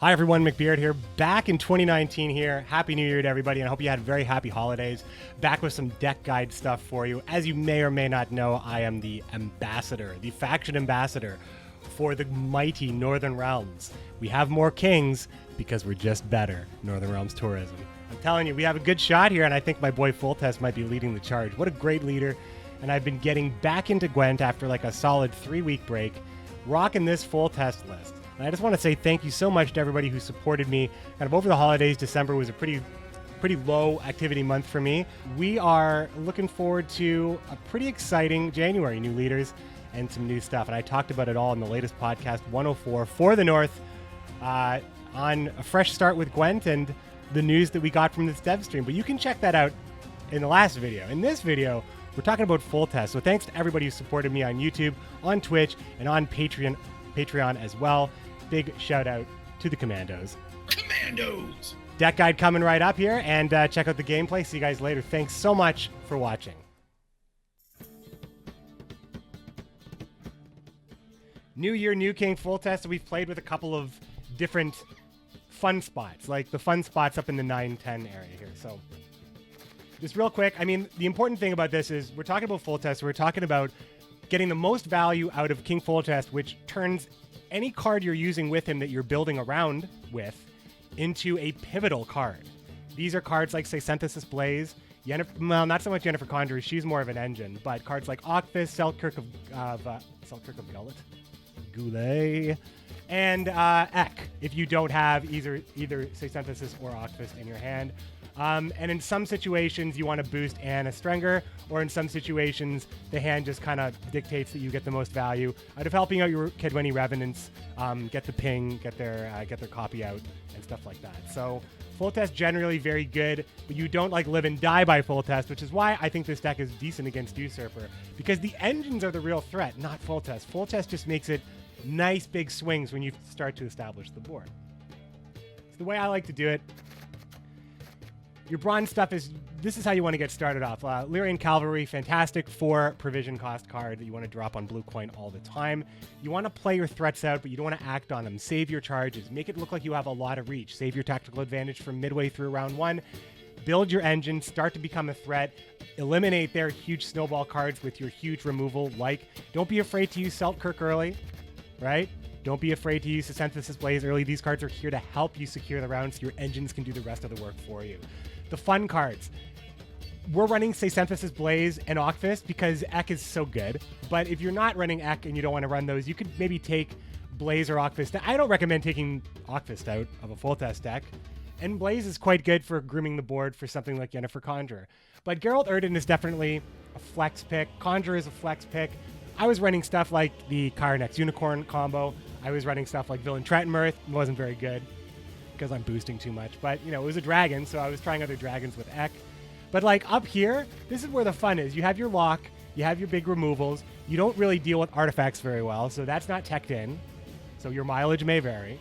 Hi everyone, McBeard here, back in 2019 here. Happy New Year to everybody, and I hope you had very happy holidays. Back with some deck guide stuff for you. As you may or may not know, I am the ambassador, the faction ambassador for the mighty Northern Realms. We have more kings because we're just better, Northern Realms Tourism. I'm telling you, we have a good shot here, and I think my boy Foltest might be leading the charge. What a great leader, and I've been getting back into Gwent after like a solid 3-week break, rocking this Foltest list. And I just want to say thank you so much to everybody who supported me. Kind of over the holidays, December was a pretty low activity month for me. We are looking forward to a pretty exciting January, new leaders and some new stuff. And I talked about it all in the latest podcast, 104 for the North, on a fresh start with Gwent and the news that we got from this dev stream. But you can check that out in the last video. In this video, we're talking about Foltest. So thanks to everybody who supported me on YouTube, on Twitch, and on Patreon as well. Big shout out to the Commandos. Commandos! Deck guide coming right up here, and check out the gameplay. See you guys later. Thanks so much for watching. New Year, New King Foltest. We've played with a couple of different fun spots, like the fun spots up in the 9-10 area here. So just real quick, I mean, the important thing about this is we're talking about Foltest. We're talking about getting the most value out of King Foltest, which turns any card you're using with him that you're building around with into a pivotal card. These are cards like, say, Synthesis Blaze, well, not so much Yennefer Condor, she's more of an engine, but cards like Ocfist, Selkirk of Goulet, and Ek, if you don't have either say, Synthesis or Ocfist in your hand. And in some situations, you want to boost Anna Strenger, or in some situations, the hand just kind of dictates that you get the most value out of helping out your Kedweni Revenants, get the ping, get their copy out, and stuff like that. So Foltest generally very good, but you don't like live and die by Foltest, which is why I think this deck is decent against Usurper, because the engines are the real threat, not Foltest. Foltest just makes it nice big swings when you start to establish the board. So the way I like to do it, your bronze stuff this is how you want to get started off. Lyrian Cavalry, fantastic for provision cost card that you want to drop on blue coin all the time. You want to play your threats out, but you don't want to act on them. Save your charges. Make it look like you have a lot of reach. Save your tactical advantage from midway through round 1. Build your engine, start to become a threat. Eliminate their huge snowball cards with your huge removal. Don't be afraid to use Selkirk early, right? Don't be afraid to use the Synthesis Blaze early. These cards are here to help you secure the round so your engines can do the rest of the work for you. The fun cards. We're running, say, Synthesis Blaze and Ocfist because Ek is so good. But if you're not running Ek and you don't want to run those, you could maybe take Blaze or Ocfist. I don't recommend taking Ocfist out of a Foltest deck. And Blaze is quite good for grooming the board for something like Yennefer Conjure. But Geralt Erden is definitely a flex pick. Conjure is a flex pick. I was running stuff like the Kyrenex Unicorn combo. I was running stuff like Villain Trentonmirth. It wasn't very good because I'm boosting too much. But, you know, it was a dragon, so I was trying other dragons with Ek. But, like, up here, this is where the fun is. You have your lock. You have your big removals. You don't really deal with artifacts very well, so that's not teched in. So your mileage may vary.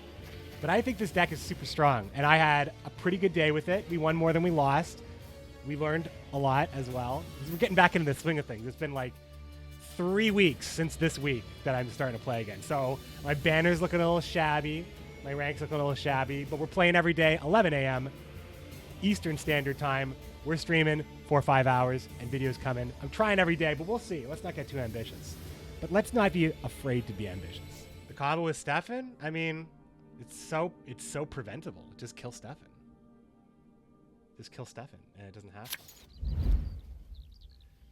But I think this deck is super strong, and I had a pretty good day with it. We won more than we lost. We learned a lot as well. We're getting back into the swing of things. It's been, like, 3 weeks since this week that I'm starting to play again. So my banner's looking a little shabby. My rank's looking a little shabby. But we're playing every day, 11 a.m. Eastern Standard Time. We're streaming 4 or 5 hours, and videos coming. I'm trying every day, but we'll see. Let's not get too ambitious. But let's not be afraid to be ambitious. The combo with Stefan, I mean, it's so preventable. Just kill Stefan. Just kill Stefan, and it doesn't happen.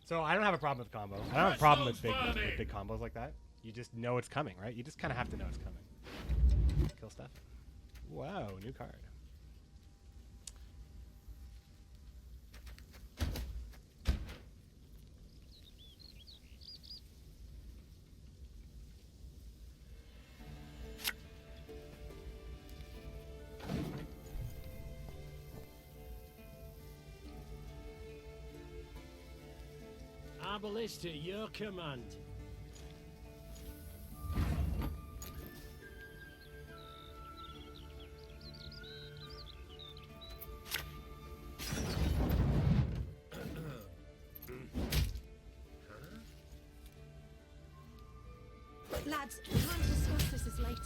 So I don't have a problem with combo. I don't have a problem with big combos like that. You just know it's coming, right? You just kind of have to know it's coming. Kill Stefan. Wow, new card. Arbalist to your command. Lads, we can't discuss this as later.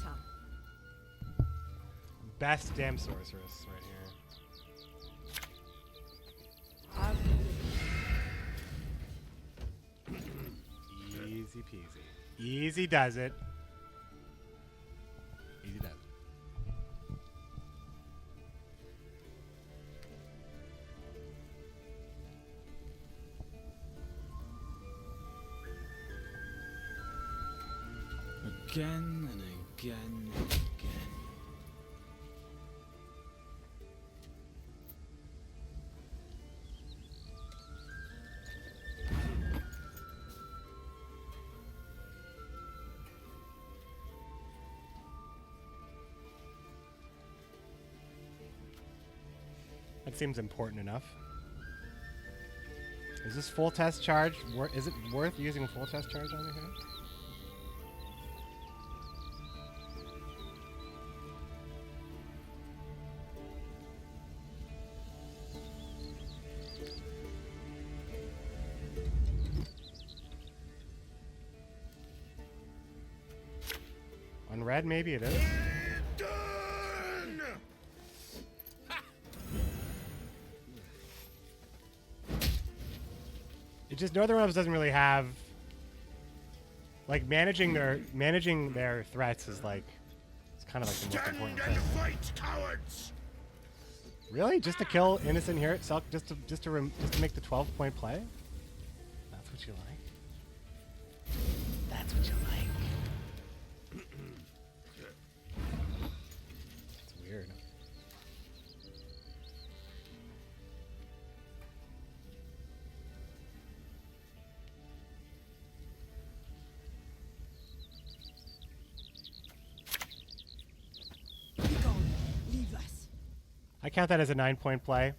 best damn sorceress right here. Easy peasy. Easy does it. Easy does it. Again and again and again. That seems important enough. Is this full test charge? Is it worth using a full test charge on here? On red, maybe it is. It just Northern Realms doesn't really have like managing their threats is like it's kind of like the most important thing. Fight, cowards! Really, just to kill innocent here itself, just to make the 12-point play? That's what you like. That's what you like. It's weird. Leave us. I count that as a 9-point play.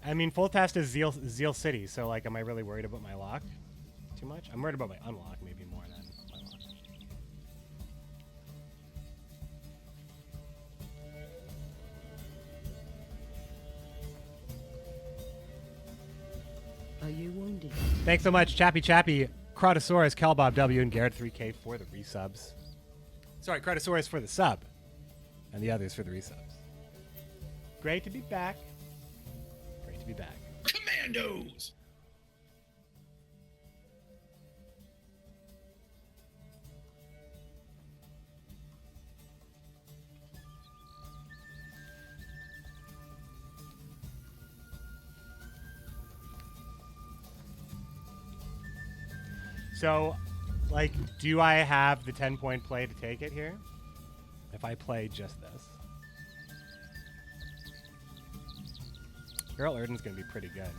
I mean, full test is Zeal City, so like, am I really worried about my lock too much? I'm worried about my unlock maybe more than my lock. Are you wounded? Thanks so much, Chappy, Crotosaurus, Calbob W, and Garrett 3K for the resubs. Sorry, Crotosaurus for the sub, and the others for the resubs. Great to be back. Great to be back. Commandos! So, like, do I have the 10-point play to take it here? If I play just this. Earl Erden's going to be pretty good.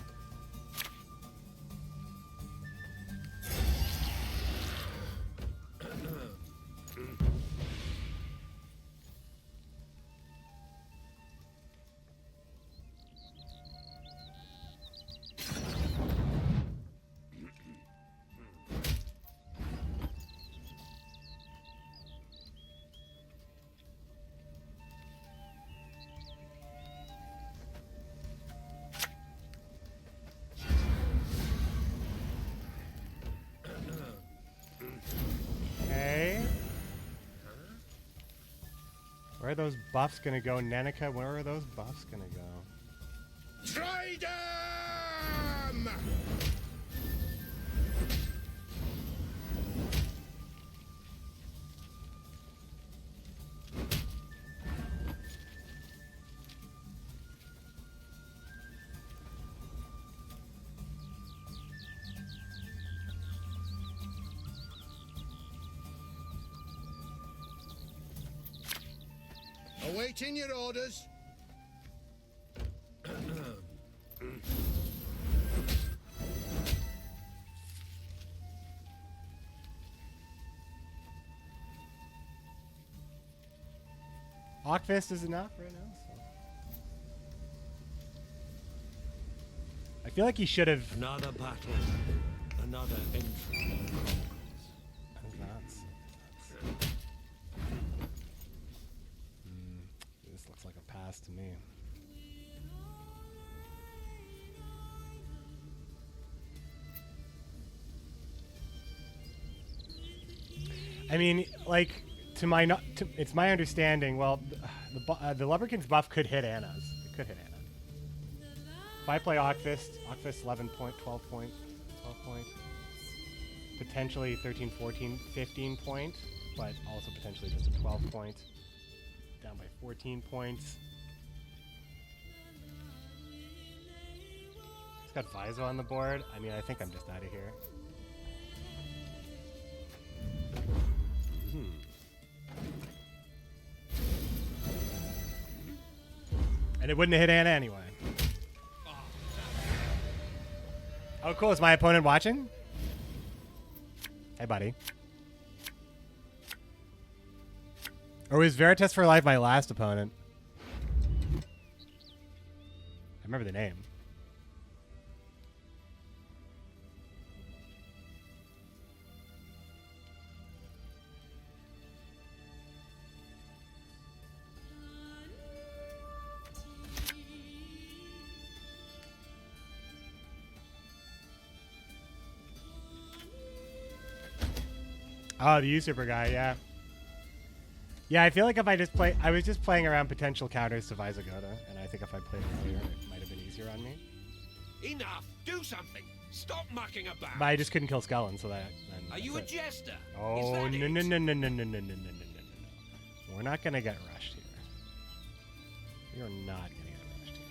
Where are those buffs gonna go, Nanika? Where are those buffs gonna go? Try them! Awaiting your orders. Hawkfist is enough right now. So. I feel like he should have. Another battle, another entry. This looks like a pass to me. I mean, like, it's my understanding. Well, the Lubberkins buff could hit Anna's. It could hit Anna. If I play Octfist, 11 point, 12 point, 12 point, potentially 13, 14, 15 point, but also potentially just a 12 point, down by 14 points. He's got Viso on the board. I mean, I think I'm just out of here. And it wouldn't have hit Anna anyway. Oh, cool. Is my opponent watching? Hey, buddy. Or was Veritas for Life my last opponent? I remember the name. Oh, the U-Super guy, yeah. Yeah, I feel like if I just play... I was just playing around potential counters to Visagoda, and I think if I played earlier, it might have been easier on me. Enough! Do something! Stop mucking about! But I just couldn't kill Skellen, so that... Are you a jester? Oh, no, no, no, no, no, no, no, no, no, no, no. We're not gonna get rushed here. We are not gonna get rushed here.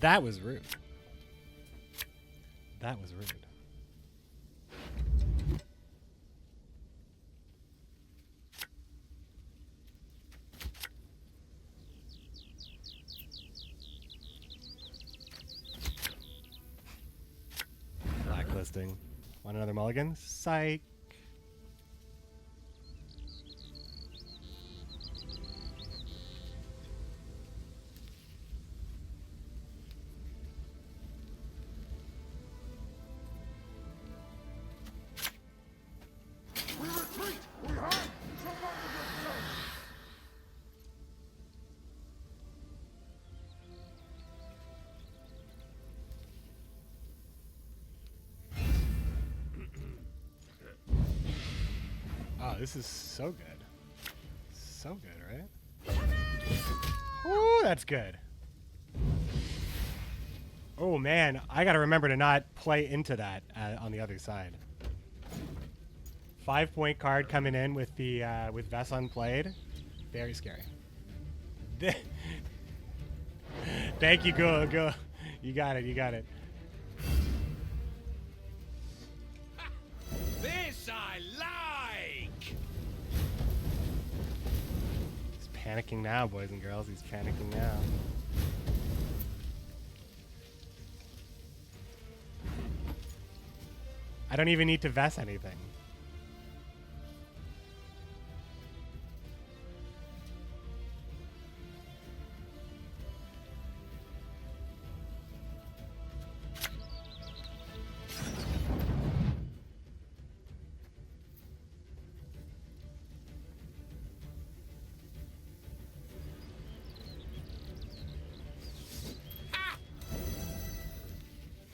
That was rude. That was rude. Blacklisting. Want another mulligan? Psych. This is so good. So good, right? Ooh, that's good. Oh, man. I got to remember to not play into that on the other side. 5-point card coming in with the with Vess unplayed. Very scary. Thank you, go. You got it, you got it. This I like! He's panicking now, boys and girls. He's panicking now. I don't even need to Vess anything.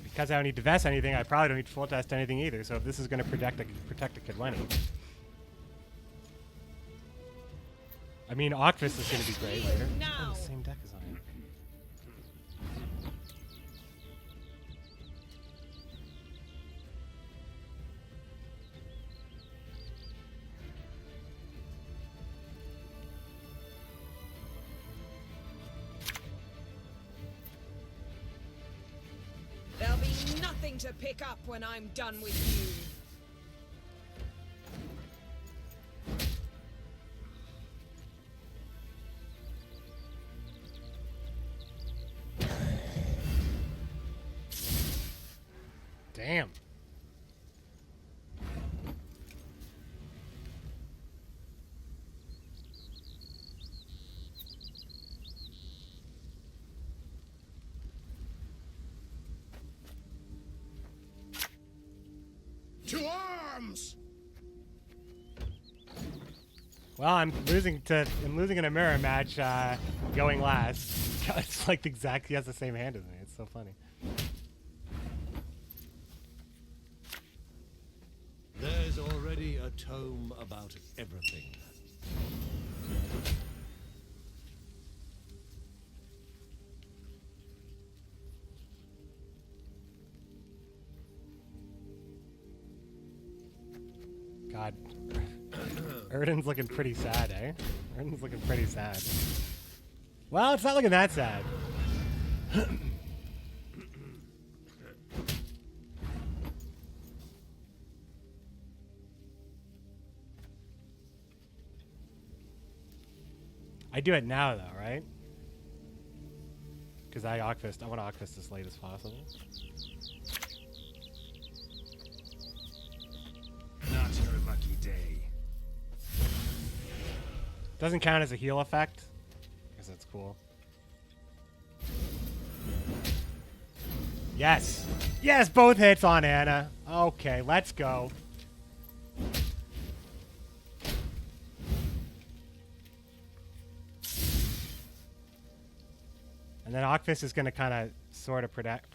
Because I don't need to Vess anything, I probably don't need to Foltest anything either. So if this is going to protect a Kidwenny. I mean, Octfist is going to be great later. Oh, the same deck is on it. There'll be nothing to pick up when I'm done with you. Damn. To arms! Well, I'm losing in a mirror match, going last. It's like he has the same hand as me. It's so funny. There's already a tome about everything. God. Erden's looking pretty sad, eh? Erden's looking pretty sad. Well, it's not looking that sad. I do it now, though, right? Because I want to Ockfist as late as possible. Not your lucky day. Doesn't count as a heal effect. Because that's cool. Yes! Yes, both hits on Anna. Okay, let's go. And then Ockfist is going to kind of sort of protect.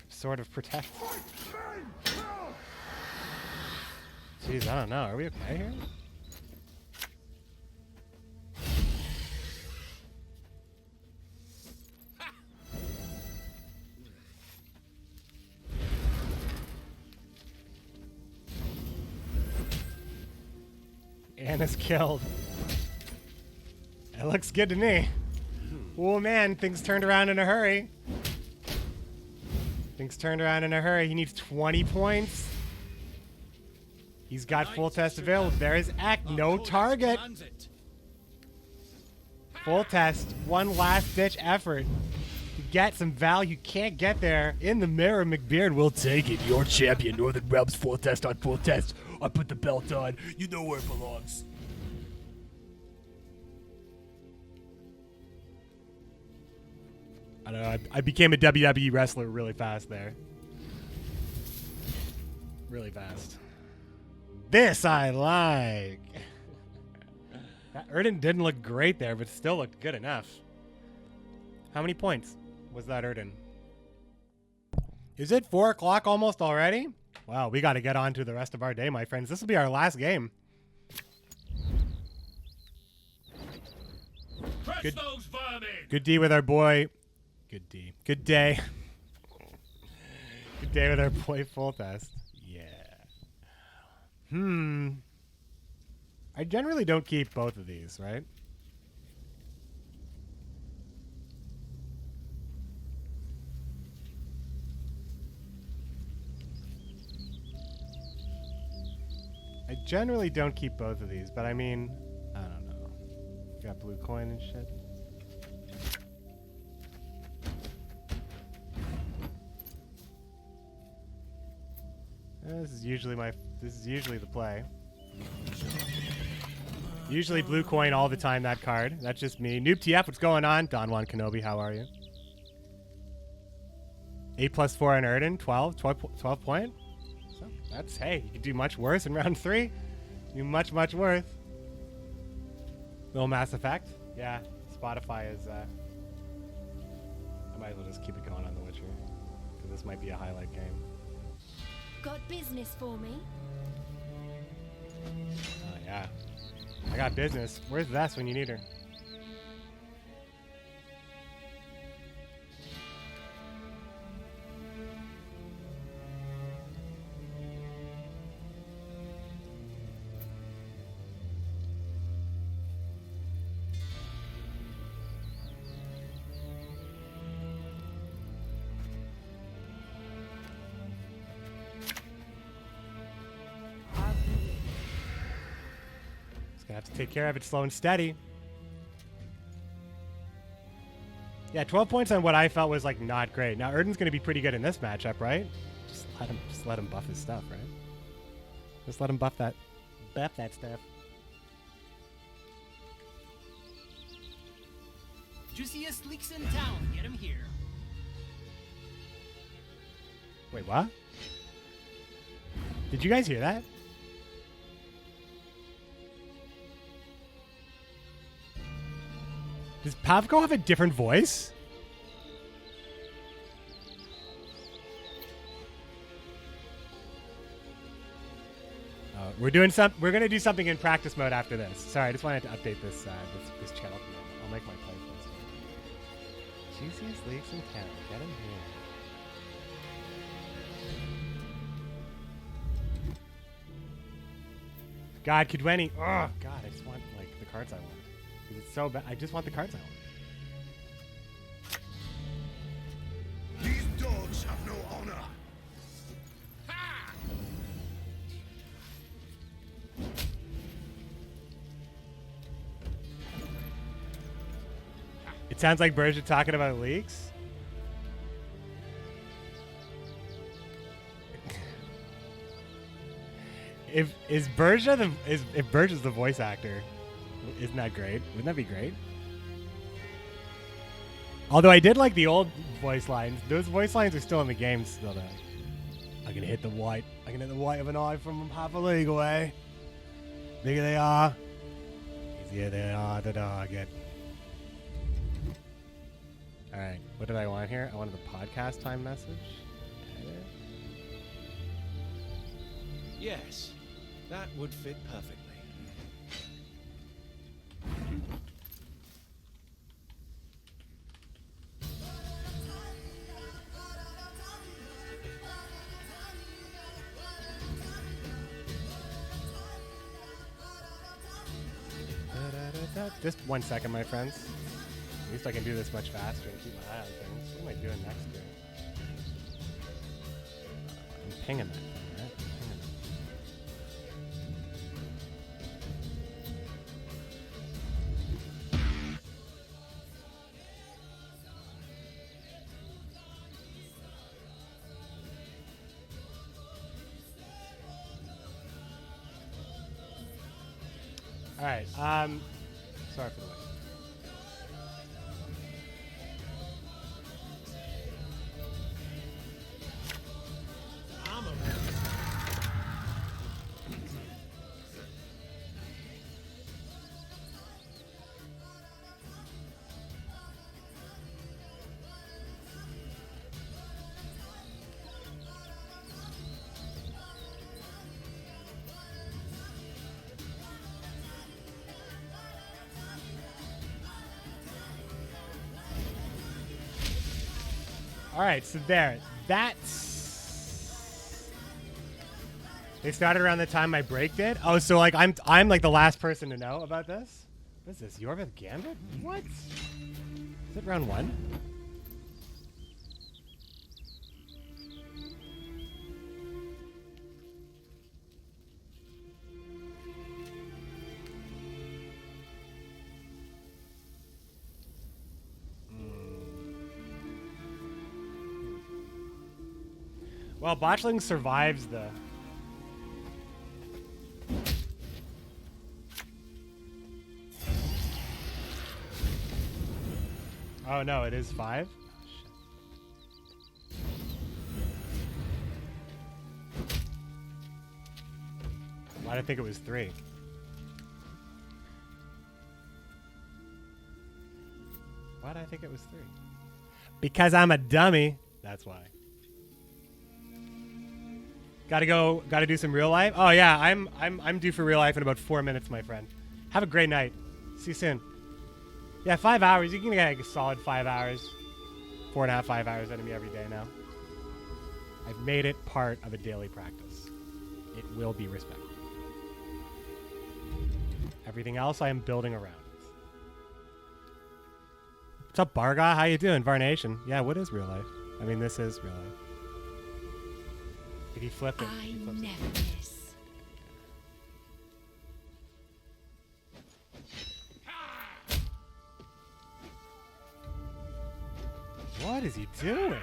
Jeez, I don't know. Are we okay here? Anna's killed. It looks good to me. Oh man, things turned around in a hurry. Things turned around in a hurry. He needs 20 points. He's got Foltest available. There is Eck, no target. Foltest, one last ditch effort to get some value. Can't get there in the mirror. McBeard will take it. Your champion, Northern Realms, Foltest on Foltest. I put the belt on. You know where it belongs. I don't know. I became a WWE wrestler really fast there. Really fast. This I like. That Erden didn't look great there, but still looked good enough. How many points was that Erden? Is it 4 o'clock almost already? Wow, we got to get on to the rest of our day, my friends. This will be our last game. Press those vermin! Good D with our boy. Good D. Good day. Good day with our boy Foltest. Yeah. I generally don't keep both of these, right? I generally don't keep both of these, but I mean, I don't know. Got blue coin and shit. This is usually the play. Usually blue coin all the time, that card. That's just me. Noob TF, what's going on? Don Juan Kenobi, how are you? 8+4 on Erden, 12 point. So that's, hey, you could do much worse in round 3. Do much worse. Little Mass Effect. Yeah, Spotify is, I might as well just keep it going on The Witcher. Because this might be a highlight game. Got business for me? Oh, yeah. I got business. Where's Vess when you need her? Gonna have to take care of it slow and steady. Yeah, 12 points on what I felt was like not great. Now Erden's gonna be pretty good in this matchup, right? Just Just let him buff his stuff, right? Just let him buff that stuff. Juiciest leaks in town. Get him here. Wait, what? Did you guys hear that? Does Pavko have a different voice? We're gonna do something in practice mode after this. Sorry, I just wanted to update this this channel. I'll make my playlist. Juiciest leaks in town. Get him here. God, Kidweni. Oh God, I just want like the cards I want. 'Cause it's so bad. I just want the cards I want. These dogs have no honor. Ha! It sounds like Berger talking about leaks. If Berger's the voice actor, isn't that great? Wouldn't that be great? Although I did like the old voice lines. Those voice lines are still in the game still though. I can hit the white. I can hit the white of an eye from half a league away. Bigger they are. Easier they are to target. Alright, what did I want here? I wanted the podcast time message. Edit. Yes, that would fit perfectly. Just 1 second, my friends. At least I can do this much faster and keep my eye on things. What am I doing next here? I'm pinging that thing, right? All right. Sorry for the wait. All right, so that's. They started around the time my break did. Oh, so like I'm like the last person to know about this. What is this? Yorvith Gambit? What? Is it round 1? Well, Botchling survives the... Oh no, it is 5? Oh, shit. Why did I think it was 3? Why did I think it was 3? Because I'm a dummy. That's why. Gotta do some real life. Oh yeah, I'm due for real life in about 4 minutes, my friend. Have a great night. See you soon. Yeah, 5 hours. You can get like a solid 5 hours, 4.5, 5 hours out of me every day now. I've made it part of a daily practice. It will be respected. Everything else I am building around. What's up, Barga? How you doing, Varnation? Yeah, what is real life? I mean, this is real life. If you flip it, I he flips never it. miss. What is he doing?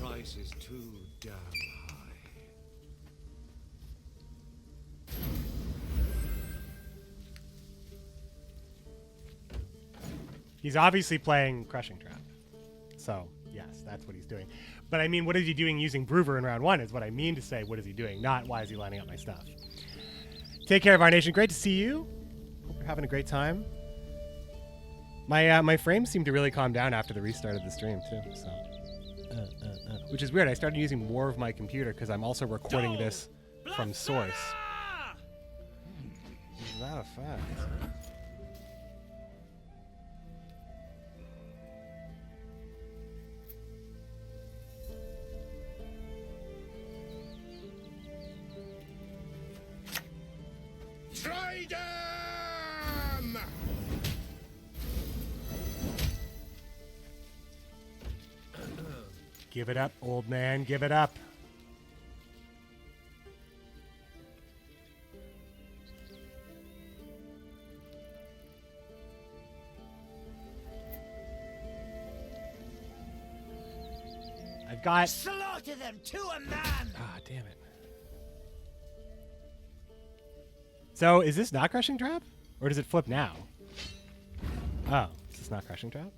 price is too damn high. He's obviously playing Crushing Trap. So, yes, that's what he's doing. But I mean, what is he doing using Broover in round 1 is what I mean to say. What is he doing? Not why is he lining up my stuff. Take care of our nation. Great to see you. Hope you're having a great time. My frames seem to really calm down after the restart of the stream, too. So, which is weird. I started using more of my computer because I'm also recording this from source. Is that a fact? Try them! Give it up, old man. Give it up. I've got... Slaughter them to a man! Ah, damn it. So, is this not Crushing Trap? Or does it flip now? Oh, is this not Crushing Trap?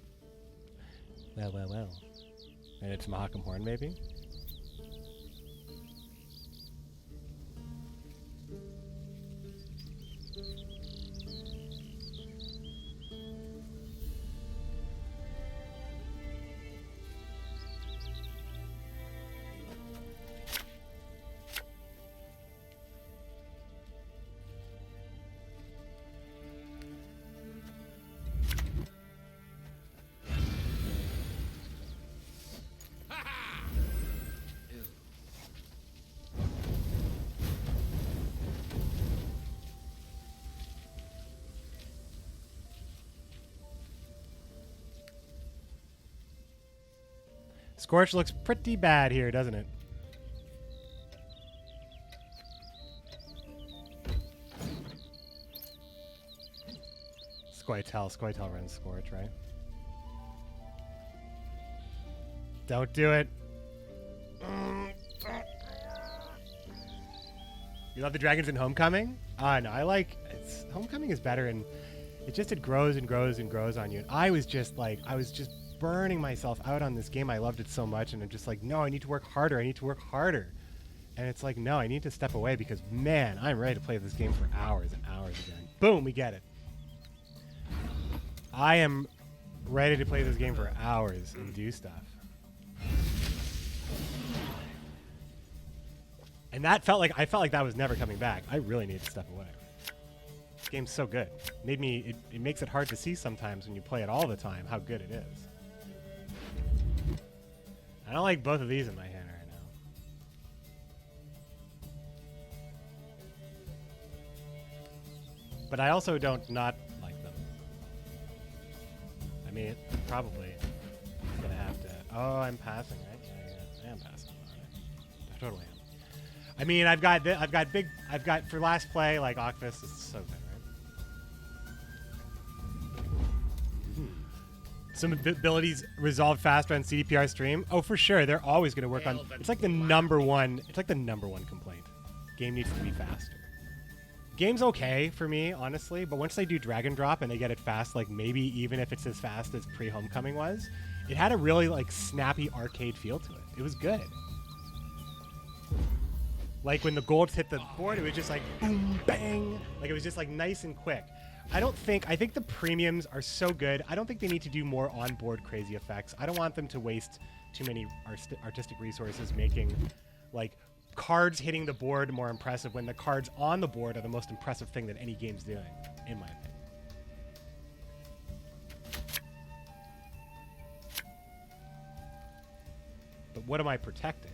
Well, well, well. And it's Mahakam Horn, maybe? Scorch looks pretty bad here, doesn't it? Scoia'tael runs Scorch, right? Don't do it. You love the dragons in Homecoming? No, I like... Homecoming is better, and it grows and grows and grows on you. And I was just burning myself out on this game. I loved it so much, and I'm just like, no, I need to work harder. And it's like, no, I need to step away because, man, I'm ready to play this game for hours and hours again. Boom, we get it. I am ready to play this game for hours and do stuff. And I felt like that was never coming back. I really need to step away. This game's so good. It makes it hard to see sometimes when you play it all the time how good it is. I don't like both of these in my hand right now. But I also don't not like them. I mean, probably gonna have to... Oh, I'm passing, right? Yeah, I am passing. I totally am. I mean, I've got for last play, like, Octopus is so good, right? Some abilities resolved faster on CDPR stream. Oh, for sure. They're always going to work on... It's like the number one complaint. Game needs to be faster. Game's okay for me, honestly, but once they do drag and drop and they get it fast, like maybe even if it's as fast as pre-Homecoming was, it had a really like snappy arcade feel to it. It was good. Like when the golds hit the board, it was just like boom, bang. Like it was just like nice and quick. I think the premiums are so good. I don't think they need to do more on-board crazy effects. I don't want them to waste too many artistic resources making like cards hitting the board more impressive when the cards on the board are the most impressive thing that any game's doing, in my opinion. But what am I protecting?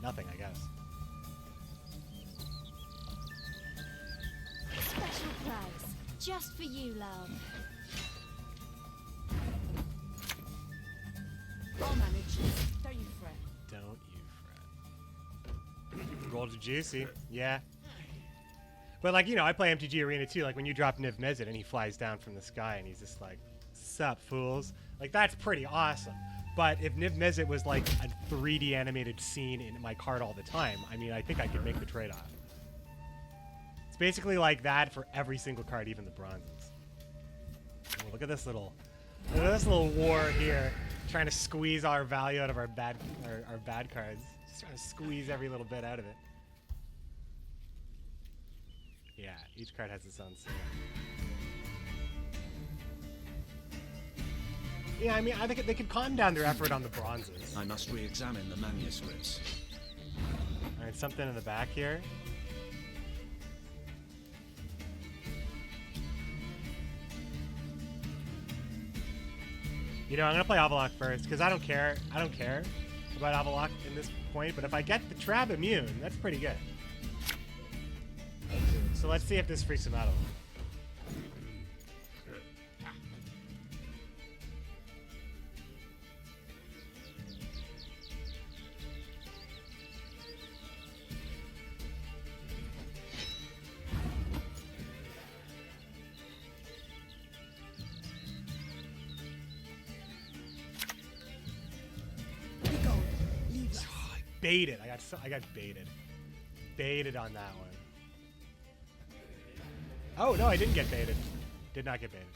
Nothing, I guess. Special prize, just for you, love. I'll manage. Don't you fret. Don't you fret. little juicy. Yeah. But, like, you know, I play MTG Arena too. Like, when you drop Niv Mizzet and he flies down from the sky and he's just like, sup, fools? Like, that's pretty awesome. But if Niv Mizzet was like a 3D animated scene in my card all the time, I mean, I think I could make the trade-off. It's basically like that for every single card, even the bronzes. Oh, look at this little war here, trying to squeeze our value out of our bad cards. Just trying to squeeze every little bit out of it. Yeah, each card has its own skill. Yeah, I mean, I think they could calm down their effort on the bronzes. I must re-examine the manuscripts. All right, something in the back here. You know, I'm gonna play Avalok first because I don't care. I don't care about Avalok in this point. But if I get the Trab immune, that's pretty good. So let's see if this freaks him out a little. Baited. I got baited on that one. Oh no, I didn't get baited. Did not get baited.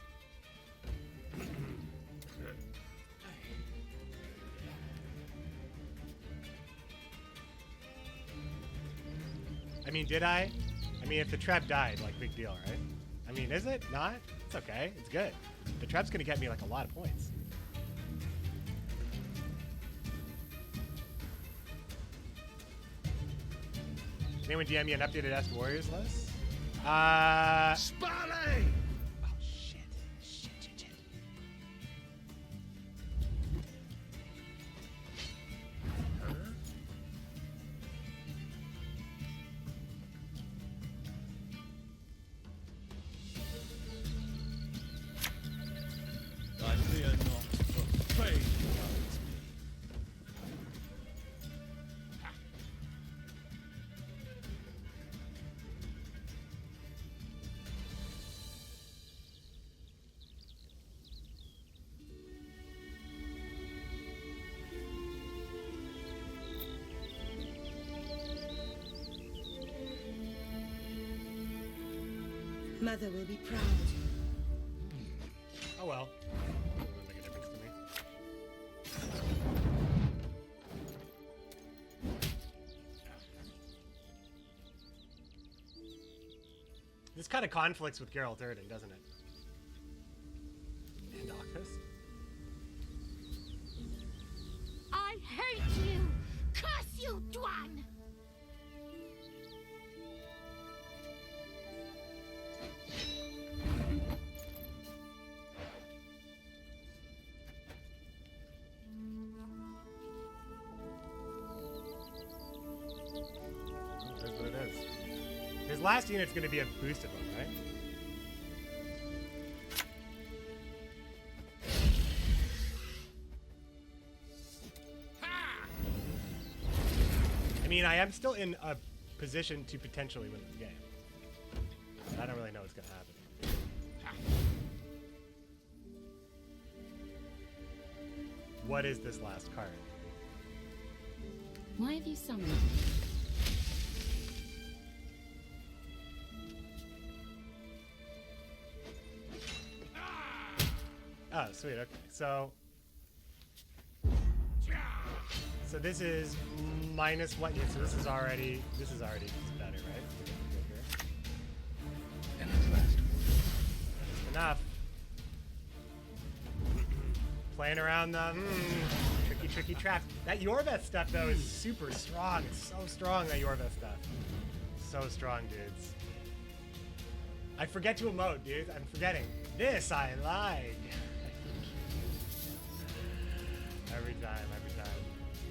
I mean, did I? I mean, if the trap died, like, big deal, right? I mean, is it? Not? It's okay. It's good. The trap's gonna get me like a lot of points. Anyone DM me an updated Ask Warriors list? Spally! Oh, shit. Shit. I fear not, for fate guides me. Mother will be proud. Oh well. Doesn't make a difference to me. This kind of conflicts with Geralt Durden, doesn't it? And Octus? I hate you! Curse you, Dwan! That's what it is. His last unit's going to be a boosted one, right? I mean, I am still in a position to potentially win this game. But I don't really know what's going to happen. What is this last card? Why have you summoned? Oh, sweet. Okay. So this is minus what? Yeah, so this is already better, right? And at last. Enough. Playing around the tricky traps. That Yorveth stuff though is super strong. It's so strong, that Yorveth stuff. So strong, dudes. I forget to emote, dude. I'm forgetting. This I like.